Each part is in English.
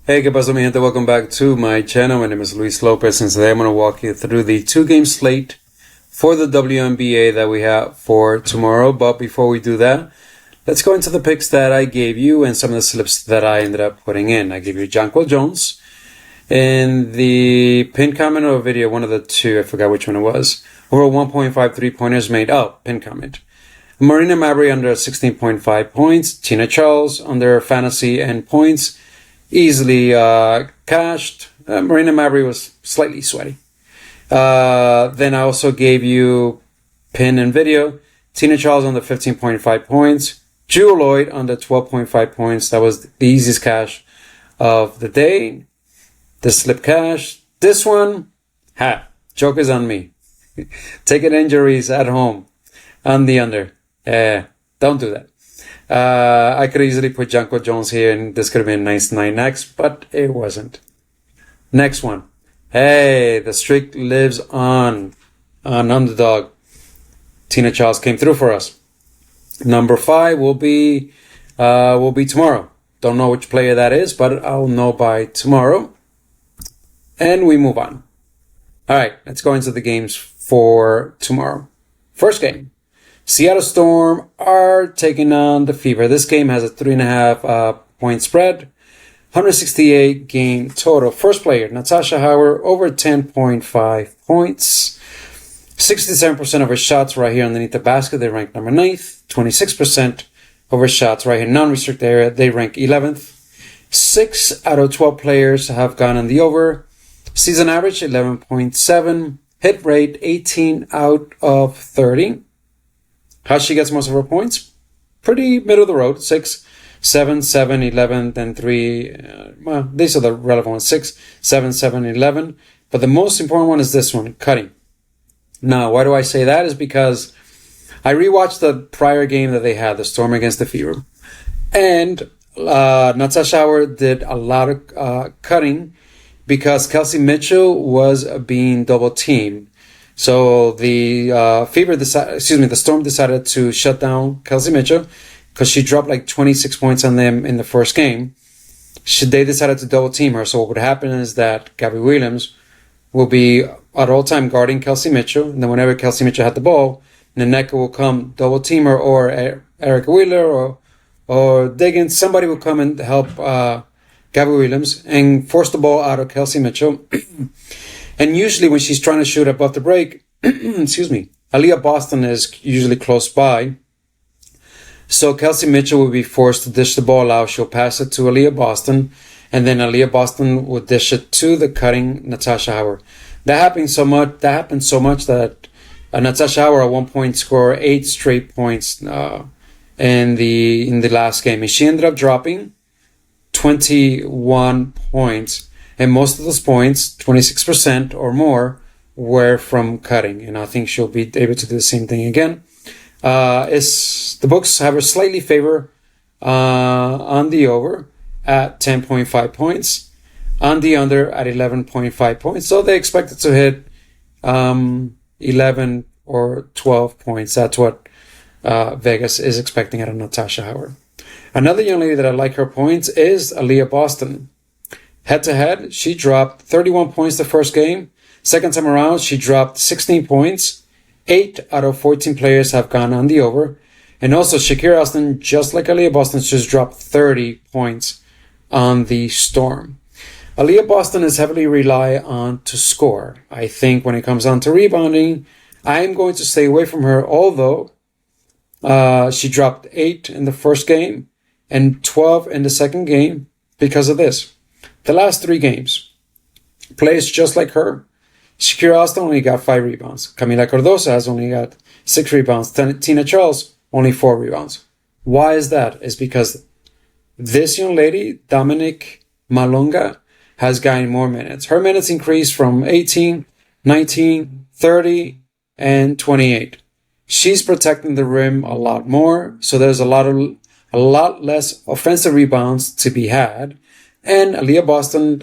Hey, ¿qué pasó, mi gente? Welcome back to my channel. My name is Luis Lopez, and today I'm going to walk you through the two-game slate for the WNBA that we have for tomorrow. But before we do that, let's go into the picks that I gave you and some of the slips that I ended up putting in. I gave you Jonquel Jones in the pinned comment or video, one of the two, I forgot which one it was. Over 1.5 3-pointers made. Oh, pinned comment. Marina Mabrey under 16.5 points. Tina Charles under fantasy and points. Easily cashed. Marina Mabrey was slightly sweaty. Then I also gave you pin and video. Tina Charles on the 15.5 points. Jewel Lloyd on the 12.5 points. That was the easiest cash of the day. The slip cash. This one, joke is on me. Taking injuries at home on the under. Don't do that. I could easily put Jonquel Jones here, and this could have been a nice 9x, but it wasn't. Next one. Hey, the streak lives on underdog. Tina Charles came through for us. Number 5 will be tomorrow. Don't know which player that is, but I'll know by tomorrow. And we move on. All right, let's go into the games for tomorrow. First game. Seattle Storm are taking on the Fever. This game has a 3.5 point spread. 168 game total. First player, Natasha Howard, over 10.5 points. 67% of her shots right here underneath the basket. They rank number 9th. 26% of her shots right here, non-restricted area. They rank 11th. 6 out of 12 players have gone on the over. Season average, 11.7. Hit rate, 18 out of 30. How she gets most of her points? Pretty middle of the road. 6, 7, 7, 11, then 3. Well, these are the relevant ones. 6, 7, 7, 11. But the most important one is this one, cutting. Now, why do I say that? Is because I rewatched the prior game that they had, the Storm against the Fever. And Natasha Howard did a lot of cutting because Kelsey Mitchell was being double teamed. So the the Storm decided to shut down Kelsey Mitchell because she dropped like 26 points on them in the first game. They decided to double team her. So what would happen is that Gabby Williams will be at all time guarding Kelsey Mitchell. And then whenever Kelsey Mitchell had the ball, Nneka will come double team her, or Erica Wheeler or Diggins. Somebody will come and help Gabby Williams and force the ball out of Kelsey Mitchell. And usually when she's trying to shoot above the break, Aaliyah Boston is usually close by. So Kelsey Mitchell will be forced to dish the ball out. She'll pass it to Aaliyah Boston, and then Aaliyah Boston will dish it to the cutting Natasha Howard. That happened so much that Natasha Howard at one point scored 8 straight points in the last game. And she ended up dropping 21 points. And most of those points, 26% or more, were from cutting. And I think she'll be able to do the same thing again. The books have a slightly favor on the over at 10.5 points, on the under at 11.5 points. So they expect it to hit 11 or 12 points. That's what Vegas is expecting out of Natasha Howard. Another young lady that I like her points is Aaliyah Boston. Head-to-head, she dropped 31 points the first game. Second time around, she dropped 16 points. 8 out of 14 players have gone on the over. And also, Shakira Austin, just like Aaliyah Boston, just dropped 30 points on the Storm. Aaliyah Boston is heavily relied on to score. I think when it comes down to rebounding, I'm going to stay away from her, although she dropped 8 in the first game and 12 in the second game because of this. The last 3 games, players just like her, Shakira Austin only got 5 rebounds. Camila Cardoso has only got 6 rebounds. Tina Charles, only 4 rebounds. Why is that? It's because this young lady, Dominic Malonga, has gotten more minutes. Her minutes increased from 18, 19, 30, and 28. She's protecting the rim a lot more, so there's a lot less offensive rebounds to be had. And Aaliyah Boston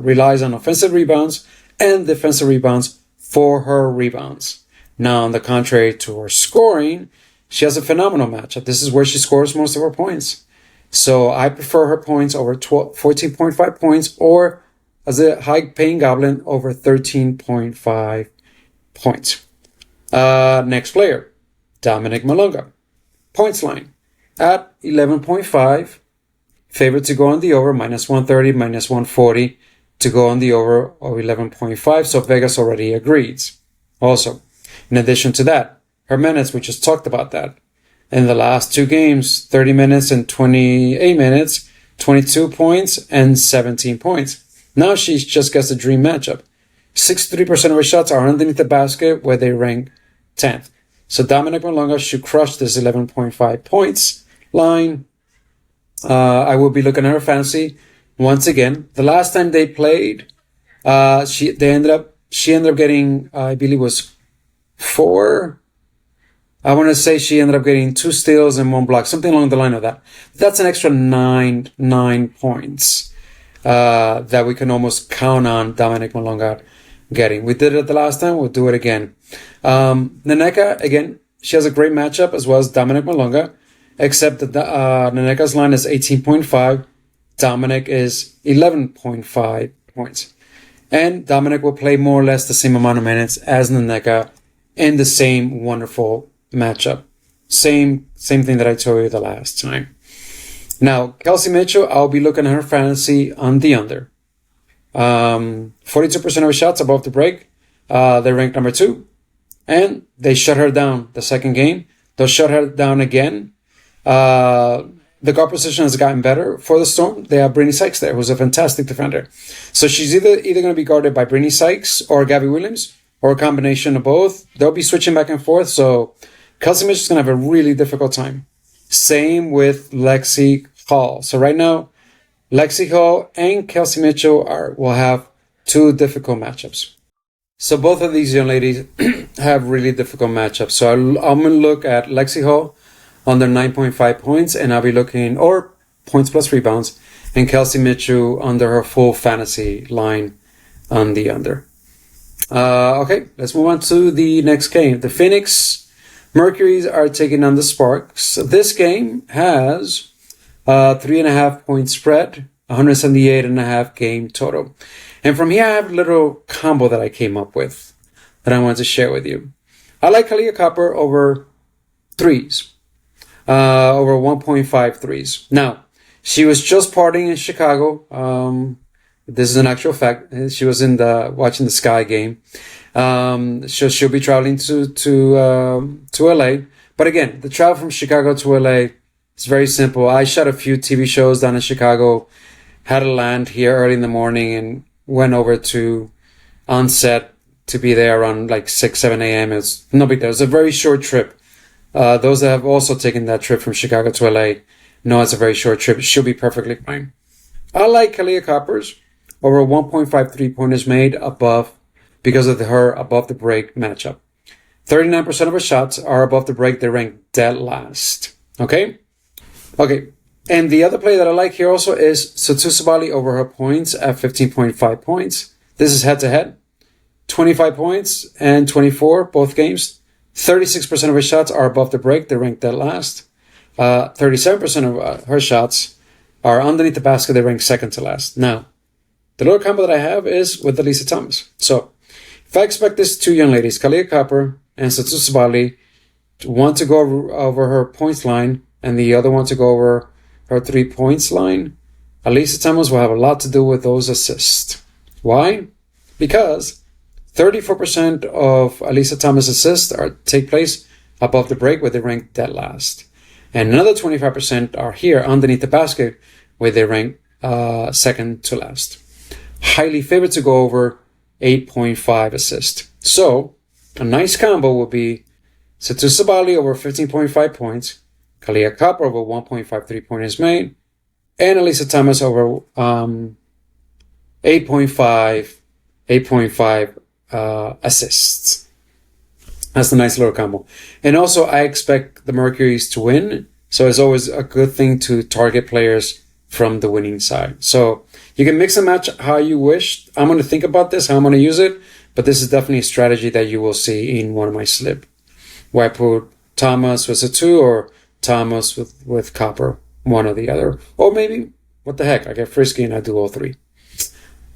relies on offensive rebounds and defensive rebounds for her rebounds. Now, on the contrary to her scoring, she has a phenomenal matchup. This is where she scores most of her points. So I prefer her points over 14.5 points, or as a high-paying goblin over 13.5 points. Next player, Dominic Malonga. Points line at 11.5. Favorite to go on the over, minus 130, minus 140 to go on the over of 11.5. So Vegas already agrees. Also, in addition to that, her minutes, we just talked about that. In the last two games, 30 minutes and 28 minutes, 22 points and 17 points. Now she just gets a dream matchup. 63% of her shots are underneath the basket, where they rank 10th. So Dominic Malonga should crush this 11.5 points line. I will be looking at her fantasy once again. The last time they played, she ended up getting, I believe it was 4. I want to say she ended up getting 2 steals and 1 block, something along the line of that. That's an extra 9 points that we can almost count on Dominic Malonga getting. We did it the last time. We'll do it again. Nneka, again, she has a great matchup as well as Dominic Malonga, except that Nneka's line is 18.5. Dominic is 11.5 points. And Dominic will play more or less the same amount of minutes as Nneka in the same wonderful matchup. Same thing that I told you the last time. Now, Kelsey Mitchell, I'll be looking at her fantasy on the under. 42% of her shots above the break. They ranked number 2. And they shut her down the second game. They'll shut her down again. The guard position has gotten better for the Storm. They have Brittany Sykes there, who's a fantastic defender. So she's either going to be guarded by Brittany Sykes or Gabby Williams, or a combination of both. They'll be switching back and forth. So Kelsey Mitchell's going to have a really difficult time. Same with Lexi Hall. So right now, Lexi Hall and Kelsey Mitchell will have 2 difficult matchups. So both of these young ladies have really difficult matchups. So I'm going to look at Lexi Hall under 9.5 points, and I'll be looking, or points plus rebounds, and Kelsey Mitchell under her full fantasy line on the under. Okay, let's move on to the next game. The Phoenix Mercuries are taking on the Sparks. This game has 3.5 point spread, 178.5 game total. And from here, I have a little combo that I came up with that I wanted to share with you. I like Kalia Copper over threes, over 1.5 threes. Now, she was just partying in Chicago. This is an actual fact. She was watching the Sky game. So she'll be traveling to LA. But again, the travel from Chicago to LA is very simple. I shot a few TV shows down in Chicago, had to land here early in the morning, and went over to on set to be there around like 6, 7 a.m. It's no big deal. It's a very short trip. Those that have also taken that trip from Chicago to LA know it's a very short trip. She'll be perfectly fine. I like Kalia Coppers over 1.5 3-pointers made above because of her above the break matchup. 39% of her shots are above the break. They rank dead last. Okay. And the other play that I like here also is Satu Sabali over her points at 15.5 points. This is head-to-head. 25 points and 24, both games. 36% of her shots are above the break. They rank dead last. 37% of her shots are underneath the basket. They rank second to last. Now, the little combo that I have is with Alyssa Thomas. So, if I expect these 2 young ladies, Kalia Copper and Satu Sabali, one to go over her points line and the other one to go over her 3 points line, Alyssa Thomas will have a lot to do with those assists. Why? Because 34% of Alyssa Thomas assists take place above the break, where they rank dead last. And another 25% are here underneath the basket, where they rank second to last. Highly favored to go over 8.5 assists. So, a nice combo would be Satu Sabali over 15.5 points, Kalia Copper over 1.5 3-pointers made, and Alyssa Thomas over 8.5 assists. That's a nice little combo. And also, I expect the Mercuries to win, so it's always a good thing to target players from the winning side. So you can mix and match how you wish. I'm going to think about this, how I'm going to use it, but this is definitely a strategy that you will see in one of my slip, where I put Thomas with a 2 or Thomas with Copper one or the other. Or maybe, what the heck, I get frisky and I do all three.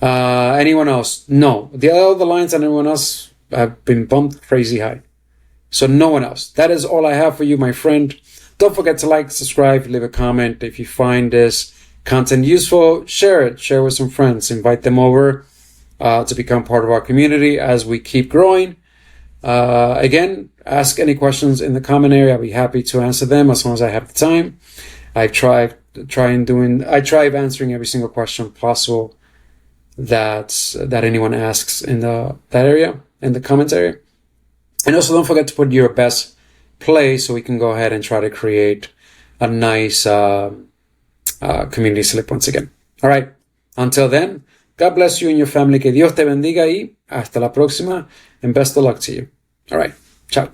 Anyone else? No. The other lines and anyone else have been bumped crazy high. So no one else. That is all I have for you, my friend. Don't forget to like, subscribe, leave a comment. If you find this content useful, share it. Share with some friends. Invite them over to become part of our community as we keep growing. Again, ask any questions in the comment area. I'll be happy to answer them as long as I have the time. I try answering every single question possible that anyone asks in that area, in the comments area. And also don't forget to put your best play so we can go ahead and try to create a nice community slip once again. All right. Until then, God bless you and your family. Que Dios te bendiga y hasta la próxima. And best of luck to you. All right. Ciao.